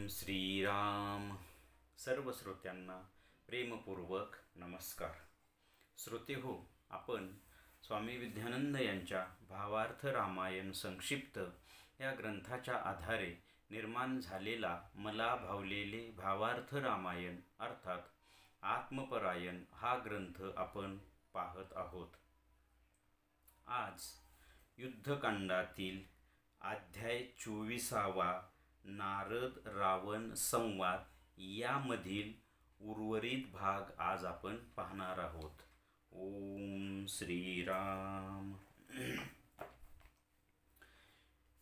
श्रीराम. सर्व श्रोत्यांना प्रेमपूर्वक नमस्कार. श्रोते हो, आपण स्वामी विद्यानंद यांच्या भावार्थ रामायण संक्षिप्त या ग्रंथाच्या आधारे निर्माण झालेला मला भावलेले भावार्थ रामायण अर्थात आत्मपरायण हा ग्रंथ आपण पाहत आहोत. आज युद्धकांडातील अध्याय 24वा नारद रावण संवाद यामधील उर्वरित भाग आज आपण पाहणार आहोत. ओम श्रीराम.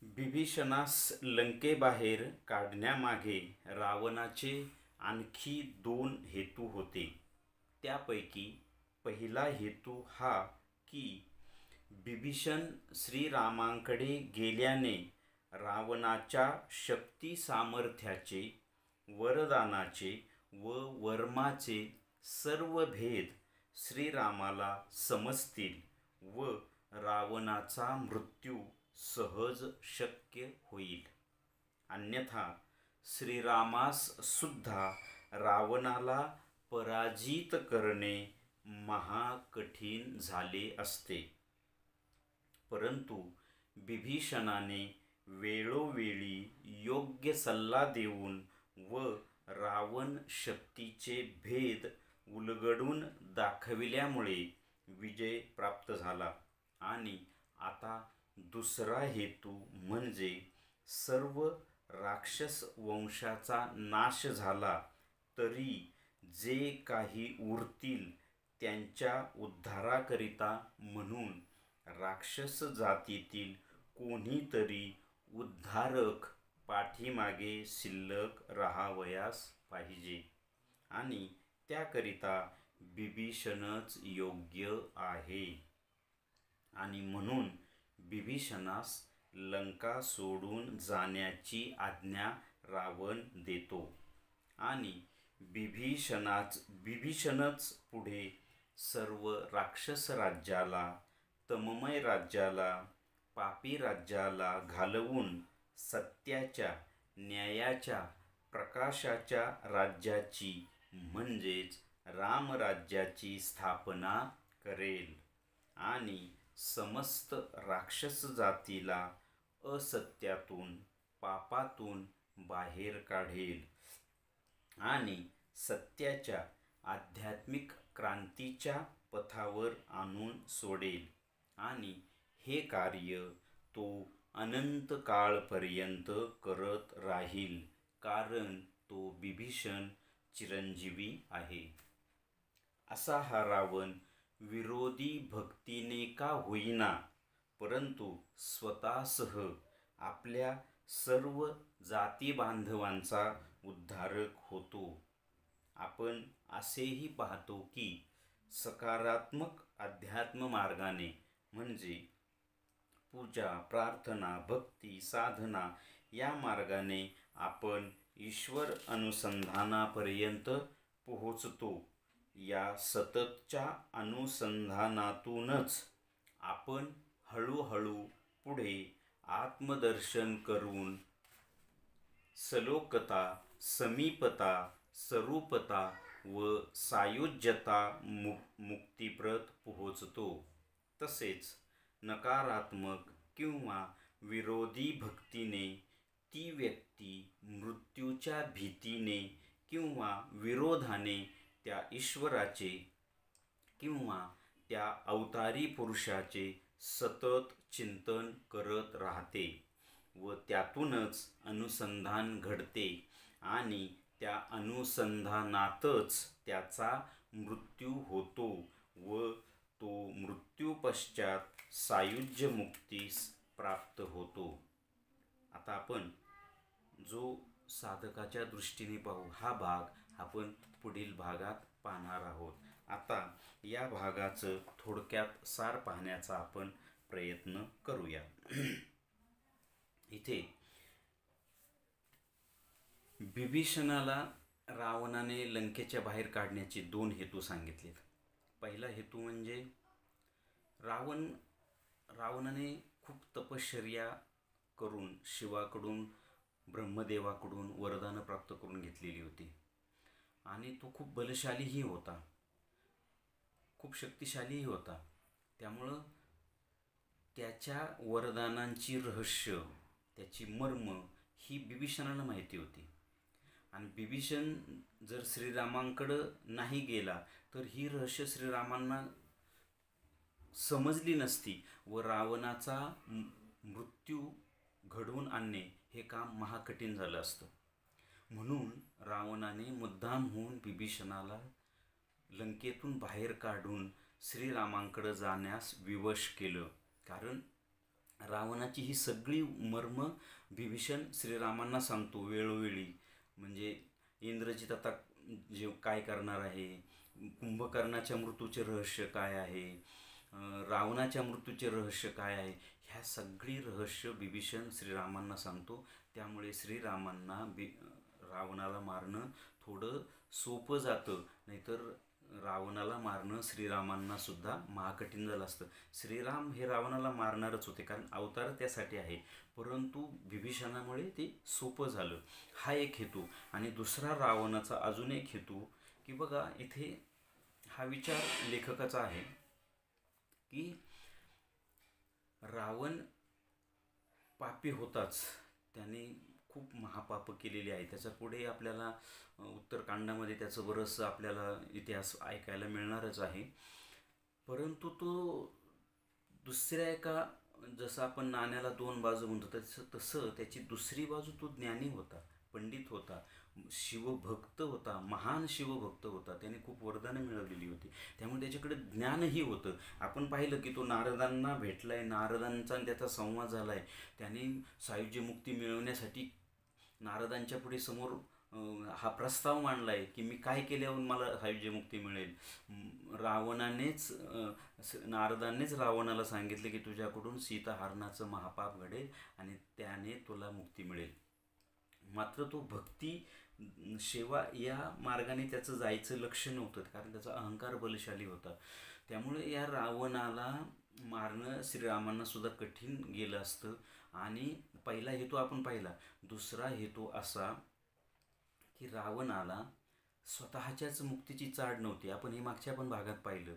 बिभीषणास लंकेबाहेर काढण्यामागे रावणाचे आणखी 2 हेतू होते. त्यापैकी पहिला हेतू हा की बिभीषण श्रीरामांकडे गेल्याने रावणाच्या शक्ती सामर्थ्याचे, वरदानाचे व वर्माचे सर्व भेद श्रीरामाला समजतील व रावणाचा मृत्यू सहज शक्य होईल. अन्यथा श्रीरामास सुद्धा रावणाला पराजित करणे महाकठीण झाले असते. परंतु बिभीषणाने वेळोवेळी योग्य सल्ला देऊन व रावण शक्तीचे भेद उलगडून दाखविल्यामुळे विजय प्राप्त झाला. आणि आता दुसरा हेतू म्हणजे सर्व राक्षस वंशाचा नाश झाला तरी जे काही उरतील त्यांच्या उद्धाराकरिता म्हणून राक्षस जातीतील कोणीतरी उद्धारक पाठीमागे शिल्लक राहावयास पाहिजे आणि त्याकरिता बिभीषणच योग्य आहे. आणि म्हणून बिभीषणास लंका सोडून जाण्याची आज्ञा रावण देतो आणि बिभीषणच पुढे सर्व राक्षस राज्याला, तममय राज्याला, पापी राज्याला घालवून सत्याच्या, न्यायाच्या, प्रकाशाच्या राज्याची म्हणजेच रामराज्याची स्थापना करेल आणि समस्त राक्षस जातीला असत्यातून, पापातून बाहेर काढेल आणि सत्याच्या आध्यात्मिक क्रांतीच्या पथावर आणून सोडेल. आणि हे कार्य तो अनंत काळपर्यंत करत राहील, कारण तो बिभीषण चिरंजीवी आहे. असा हा रावण विरोधी भक्तीने का होईना परंतु स्वतःसह आपल्या सर्व जाती बांधवांचा उद्धारक होतो. आपण असेही पाहतो की सकारात्मक अध्यात्म मार्गाने म्हणजे पूजा, प्रार्थना, भक्ती, साधना या मार्गाने आपण ईश्वर अनुसंधानापर्यंत पोहोचतो. या सततच्या अनुसंधानातूनच आपण हळूहळू पुढे आत्मदर्शन करून सलोकता, समीपता, स्वरूपता व सायुज्यता मुक्तीप्रत पोहोचतो. तसेच नकारात्मक किंवा विरोधी भक्तीने ती व्यक्ती मृत्यूच्या भीतीने किंवा विरोधाने त्या ईश्वराचे किंवा त्या अवतारी पुरुषाचे सतत चिंतन करत राहते व त्यातूनच अनुसंधान घडते आणि त्या अनुसंधानातच त्याचा मृत्यू होतो व तो मृत्यूपश्चात सायुज्य मुक्तीस प्राप्त होतो. आता आपण जो साधकाच्या दृष्टीने पाहू हा भाग आपण पुढील भागात पाहणार आहोत. आता या भागाचं थोडक्यात सार पाहण्याचा आपण प्रयत्न करूया. इथे बिभीषणाला रावणाने लंकेच्या बाहेर काढण्याचे 2 हेतू सांगितलेत. पहिला हेतू म्हणजे रावणाने खूप तपश्चर्या करून शिवाकडून ब्रह्मदेवाकडून वरदानं प्राप्त करून घेतलेली होती आणि तो खूप बलशालीही होता, खूप शक्तिशालीही होता. त्यामुळं त्याच्या वरदानांची रहस्य, त्याची मर्म ही बिभीषणाला माहिती होती. आणि बिभीषण जर श्रीरामांकडं नाही गेला तर ही रहस्य श्रीरामांना समजली नसती व रावणाचा मृत्यू घडवून आणणे हे काम महाकठीण झालं असतं. म्हणून रावणाने मुद्दाम होऊन बिभीषणाला लंकेतून बाहेर काढून श्रीरामांकडे जाण्यास विवश केलं. कारण रावणाची ही सगळी मर्म बिभीषण श्रीरामांना सांगतो वेळोवेळी. म्हणजे इंद्रजित आता जे काय करणार आहे, कुंभकर्णाच्या मृत्यूचे रहस्य काय आहे, रावणाच्या मृत्यूचे रहस्य काय आहे, ह्या सगळी रहस्य बिभीषण श्रीरामांना सांगतो. त्यामुळे श्रीरामांना रावणाला मारणं थोडं सोपं जातं, नाहीतर रावणाला मारणं श्रीरामांना सुद्धा महाकठीण झालं असतं. श्रीराम हे रावणाला मारणारच होते, कारण अवतार त्यासाठी आहे, परंतु बिभीषणामुळे ते सोपं झालं. हा एक हेतू. आणि दुसरा रावणाचा अजून एक हेतू की बघा, इथे हा विचार लेखकाचा आहे की रावण पापी होताच, त्याने खूप महापाप केलेली आहे. त्याच्या पुढे आपल्याला उत्तरकांडामध्ये त्याचं बरंचसं आपल्याला इतिहास ऐकायला मिळणारच आहे. परंतु तो दुसऱ्या एका, जसं आपण नाण्याला दोन बाजू म्हणतो तसं त्याची दुसरी बाजू, तो ज्ञानी होता, पंडित होता, शिवभक्त होता, महान शिवभक्त होता. त्याने खूप वरदानं मिळवलेली होती, त्यामुळे त्याच्याकडे ज्ञानही होतं. आपण पाहिलं की तो नारदांना भेटलाय, नारदांचा त्याचा संवाद झालाय. त्याने सायुज्य मुक्ती मिळवण्यासाठी नारदांच्या पुढे समोर हा प्रस्ताव मांडलाय की मी काय केल्यावर मला सायुज्य मुक्ती मिळेल. नारदांनीच रावणाला सांगितले की तुझ्याकडून सीताहरणाचं महापाप घडेल आणि त्याने तुला मुक्ती मिळेल. मात्र तो भक्ती सेवा या मार्गाने त्याचं जायचं लक्ष नव्हतं, कारण त्याचा अहंकार बलशाली होता. त्यामुळे या रावणाला मारणं श्रीरामांना सुद्धा कठीण गेलं असतं. आणि पहिला हेतू आपण पाहिला. दुसरा हेतू असा की रावणाला स्वतःच्याच मुक्तीची चाड नव्हती. आपण हे मागच्या पण भागात पाहिलं.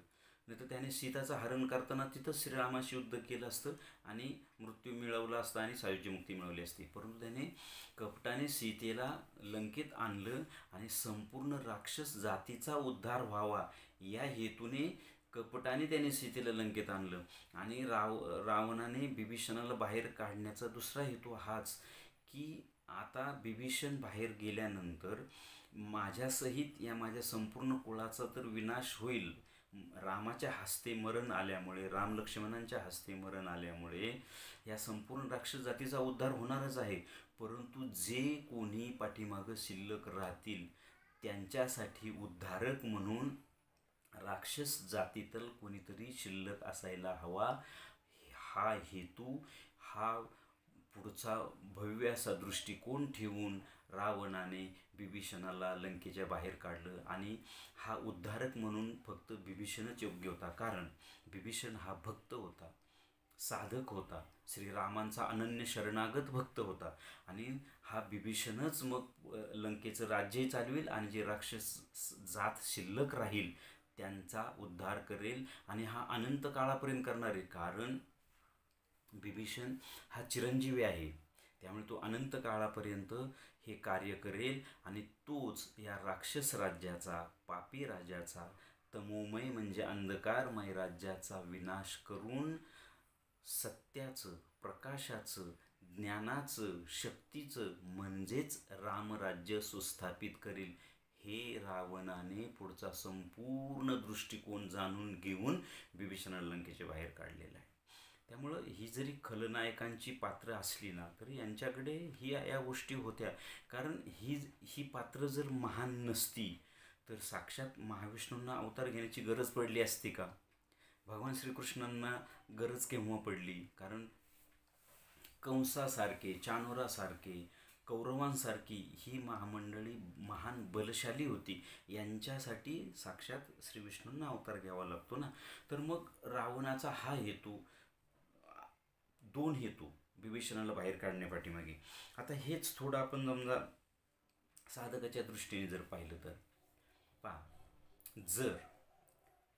नाही तर त्याने सीताचं हरण करताना तिथंच श्रीरामाशी युद्ध केलं असतं आणि मृत्यू मिळवला असता आणि सायुज्य मुक्ती मिळवली असती. परंतु त्याने कपटाने सीतेला लंकेत आणलं आणि संपूर्ण राक्षस जातीचा उद्धार व्हावा या हेतूने कपटाने त्याने सीतेला लंकेत आणलं. आणि रावणाने बिभीषणाला बाहेर काढण्याचा दुसरा हेतू हाच की आता बिभीषण बाहेर गेल्यानंतर माझ्यासहित या माझ्या संपूर्ण कुळाचा तर विनाश होईल. रामाच्या हस्ते मरण आल्यामुळे, राम लक्ष्मणांच्या हस्ते मरण आल्यामुळे या संपूर्ण राक्षस जातीचा उद्धार होणारच आहे. परंतु जे कोणी पाठीमागं शिल्लक राहतील त्यांच्यासाठी उद्धारक म्हणून राक्षस जातीतील कोणीतरी शिल्लक असायला हवा. हा हेतू, हा पुढचा भव्य असा दृष्टिकोन ठेवून रावणाने बिभीषणाला लंकेच्या बाहेर काढलं. आणि हा उद्धारक म्हणून फक्त बिभीषणच योग्य होता, कारण बिभीषण हा भक्त होता, साधक होता, श्रीरामांचा अनन्य शरणागत भक्त होता. आणि हा बिभीषणच मग लंकेचं राज्यही चालवेल आणि जे राक्षस जात शिल्लक राहील त्यांचा उद्धार करेल. आणि हा अनंत काळापर्यंत करणार आहे, कारण बिभीषण हा चिरंजीवी आहे. त्यामुळे तो अनंत काळापर्यंत हे कार्य करेल आणि तोच या राक्षस राज्याचा, पापी राज्याचा, तमोमय म्हणजे अंधकारमय राज्याचा विनाश करून सत्याचं, प्रकाशाचं, ज्ञानाचं, शक्तीचं म्हणजेच रामराज्य सुस्थापित करेल. हे रावणाने पुढचा संपूर्ण दृष्टिकोन जाणून घेऊन बिभीषणाला लंकेच्या बाहेर काढलेला आहे. त्यामुळं ही जरी खलनायकांची पात्र असली ना तरी यांच्याकडे या गोष्टी होत्या. कारण ही पात्र जर महान नसती तर साक्षात महाविष्णूंना अवतार घेण्याची गरज पडली असती का? भगवान श्रीकृष्णांना गरज केव्हा पडली? कारण कंसासारखे, चाणोरासारखे, कौरवांसारखी ही महामंडळी महान बलशाली होती. यांच्यासाठी साक्षात श्री विष्णूंना अवतार घ्यावा लागतो ना. तर मग रावणाचा हा हेतू, दोन हेतू, विभीषणाला बाहेर काढण्यापाठीमागे. आता हेच थोडं आपण समजा साधकाच्या दृष्टीने जर पाहिलं तर पहा, जर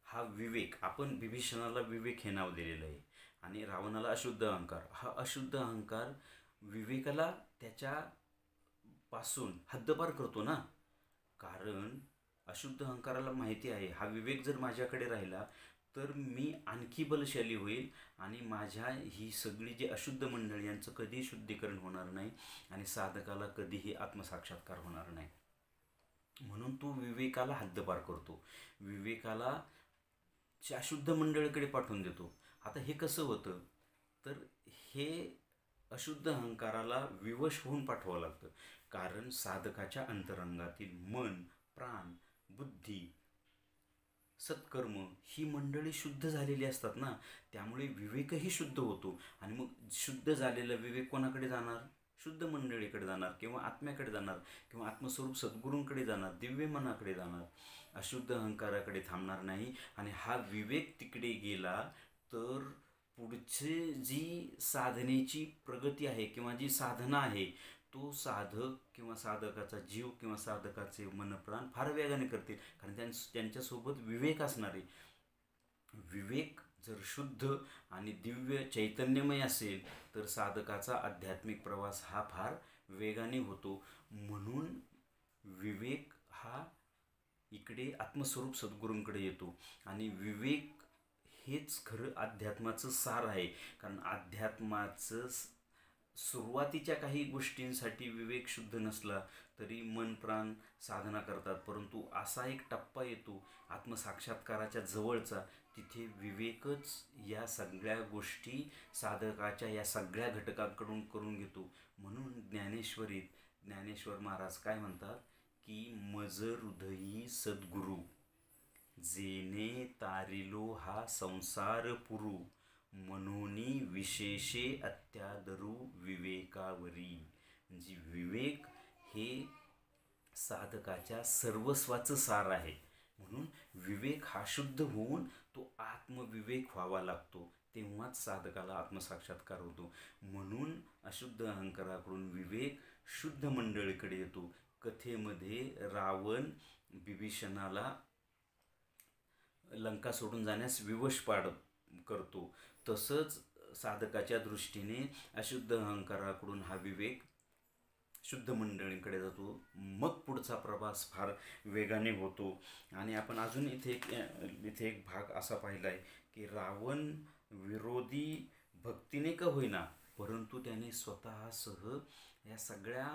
हा विवेक, आपण विभीषणाला विवेक हे नाव दिलेलं आहे आणि रावणाला अशुद्ध अहंकार, हा अशुद्ध अहंकार विवेकाला त्याच्या पासून हद्दपार करतो ना. कारण अशुद्ध अहंकाराला माहिती आहे हा विवेक जर माझ्याकडे राहिला तर मी आणखी बलशाली होईल आणि माझ्या ही सगळी जी अशुद्ध मंडळी यांचं कधीही शुद्धीकरण होणार नाही आणि साधकाला कधीही आत्मसाक्षात्कार होणार नाही. म्हणून तो विवेकाला हद्दपार करतो, विवेकाला अशुद्ध मंडळीकडे पाठवून देतो. आता हे कसं होतं तर हे अशुद्ध अहंकाराला विवश होऊन पाठवावं लागतं. कारण साधकाच्या अंतरंगातील मन, प्राण, बुद्धी, सत्कर्म ही मंडळी शुद्ध झालेली असतात ना. त्यामुळे विवेकही शुद्ध होतो आणि मग शुद्ध झालेला विवेक कोणाकडे जाणार? शुद्ध मंडळीकडे जाणार किंवा आत्म्याकडे जाणार किंवा आत्मस्वरूप सद्गुरूंकडे जाणार, दिव्य मनाकडे जाणार, अशुद्ध अहंकाराकडे थांबणार नाही. आणि हा विवेक तिकडे गेला तर पुढची जी साधनेची प्रगती आहे किंवा जी साधना आहे तो साधक किंवा साधकाचा जीव किंवा साधकाचे मनप्राण फार वेगाने करतील. कारण त्यांच्यासोबत विवेक असणार आहे. विवेक जर शुद्ध आणि दिव्य चैतन्यमय असेल तर साधकाचा आध्यात्मिक प्रवास हा फार वेगाने होतो. म्हणून विवेक हा इकडे आत्मस्वरूप सद्गुरूंकडे येतो आणि विवेक हेच खरं अध्यात्माचं सार आहे. कारण अध्यात्माचं सुरुवातीच्या काही गोष्टींसाठी विवेक शुद्ध नसला तरी मन प्राण साधना करतात, परंतु असा एक टप्पा येतो आत्मसाक्षात्काराच्या जवळचा, तिथे विवेकच या सगळ्या गोष्टी साधकाच्या या सगळ्या घटकांकडून करून घेतो. म्हणून ज्ञानेश्वरीत ज्ञानेश्वर महाराज काय म्हणतात की मज हृदयी सद्गुरू जेने तारिलो हा संसार पुरू मनोनी विशेषे अत्यादरू विवेकावरी. म्हणजे विवेक हे साधकाच्या सर्वस्वाचं सार आहे. म्हणून विवेक हा शुद्ध होऊन तो आत्मविवेक व्हावा लागतो, तेव्हाच साधकाला आत्मसाक्षात्कार होतो. म्हणून अशुद्ध अहंकाराकडून विवेक शुद्ध मंडळीकडे येतो. कथेमध्ये रावण विभीषणाला लंका सोडून जाण्यास विवश करतो, तसंच साधकाच्या दृष्टीने अशुद्ध अहंकाराकडून हा विवेक शुद्ध मंडळींकडे जातो. मग पुढचा प्रवास फार वेगाने होतो. आणि आपण अजून इथे एक भाग असा पाहिला आहे की रावण विरोधी भक्तीने का होईना परंतु त्याने स्वतःसह या सगळ्या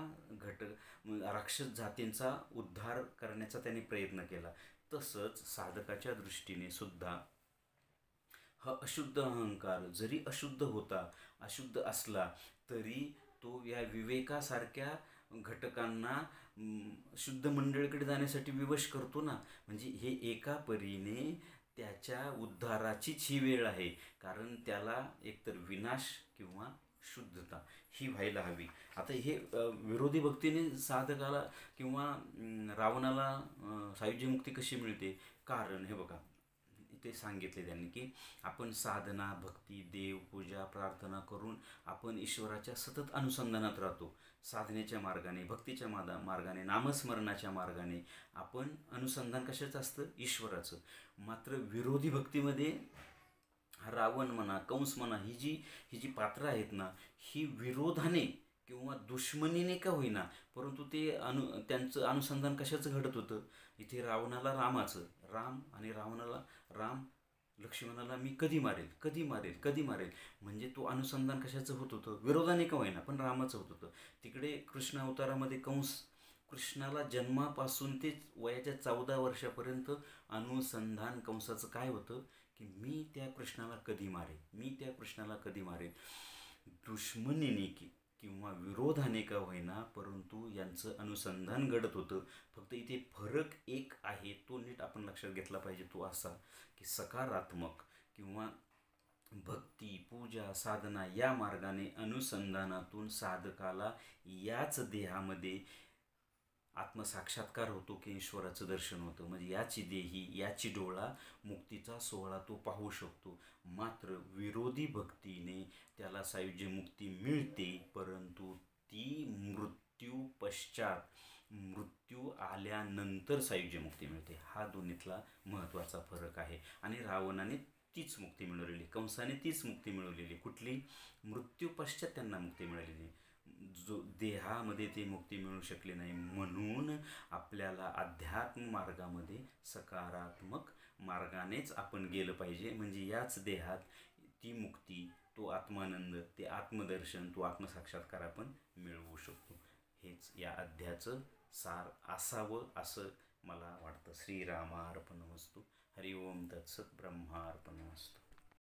राक्षस जातींचा उद्धार करण्याचा त्याने प्रयत्न केला. तसंच साधकाच्या दृष्टीने सुद्धा हा अशुद्ध अहंकार जरी अशुद्ध होता, अशुद्ध असला तरी तो या विवेकासारख्या घटकांना शुद्ध मंडळीकडे जाण्यासाठी विवश करतो ना. म्हणजे हे एका परीने त्याच्या उद्धाराचीच ही वेळ आहे. कारण त्याला एकतर विनाश किंवा शुद्धता ही व्हायला हवी. आता हे विरोधी भक्तीने साधकाला किंवा रावणाला सायुज्य मुक्ती कशी मिळते? कारण हे बघा ते सांगितले त्यांनी की आपण साधना, भक्ती, देव पूजा, प्रार्थना करून आपण ईश्वराच्या सतत अनुसंधानात राहतो. साधनेच्या मार्गाने, भक्तीच्या मार्गाने, नामस्मरणाच्या मार्गाने आपण अनुसंधान कशाचं असतं? ईश्वराचं. मात्र विरोधी भक्तीमध्ये रावण म्हणा, कंस म्हणा, ही जी पात्र आहेत ना, ही विरोधाने किंवा दुश्मनीने का होईना परंतु ते त्यांचं अनुसंधान कशाचं घडत होतं? इथे रावणाला रामाचं, राम आणि रावणाला राम, लक्ष्मणाला मी कधी मारेल कधी मारेल कधी मारेल, म्हणजे तो अनुसंधान कशाचं होत होतं? विरोधाने का होईना पण रामाचं होत होतं. तिकडे कृष्ण अवतारामध्ये कंस कृष्णाला जन्मापासून ते वयाच्या 14 वर्षापर्यंत अनुसंधान कंसाचं काय होतं की मी त्या कृष्णाला कधी मारेल, मी त्या कृष्णाला कधी मारेल. दुश्मनीने किंवा विरोधाने का होईना परंतु यांचं अनुसंधान घडत होतं. फक्त इथे फरक एक आहे, तो नीट आपण लक्षात घेतला पाहिजे. तो असा की सकारात्मक किंवा भक्ती, पूजा, साधना या मार्गाने अनुसंधानातून साधकाला याच देहामध्ये आत्मसाक्षात्कार होतो की ईश्वराचं दर्शन होतं. म्हणजे याची देही याची डोळा मुक्तीचा सोहळा तो पाहू शकतो. मात्र विरोधी भक्तीने त्याला सायुज्य मुक्ती मिळते, परंतु ती मृत्यू पश्चात, मृत्यू आल्यानंतर सायुज्य मुक्ती मिळते. हा दोन्हीतला महत्त्वाचा फरक आहे. आणि रावणाने तीच मुक्ती मिळवलेली, कंसाने तीच मुक्ती मिळवलेली. कुठली? मृत्यू पश्चात त्यांना मुक्ती मिळालेली. जो देहामध्ये ती मुक्ती मिळू शकली नाही. म्हणून आपल्याला अध्यात्म मार्गामध्ये सकारात्मक मार्गानेच आपण गेलं पाहिजे. म्हणजे याच देहात ती मुक्ती, तो आत्मानंद, ते आत्मदर्शन, तो आत्मसाक्षात्कार आपण मिळवू शकतो. हेच या अध्यायाचं सार असावं असं मला वाटतं. श्रीरामार्पणमस्तु. हरि ओम तत्सत. ब्रह्मार्पणमस्तु.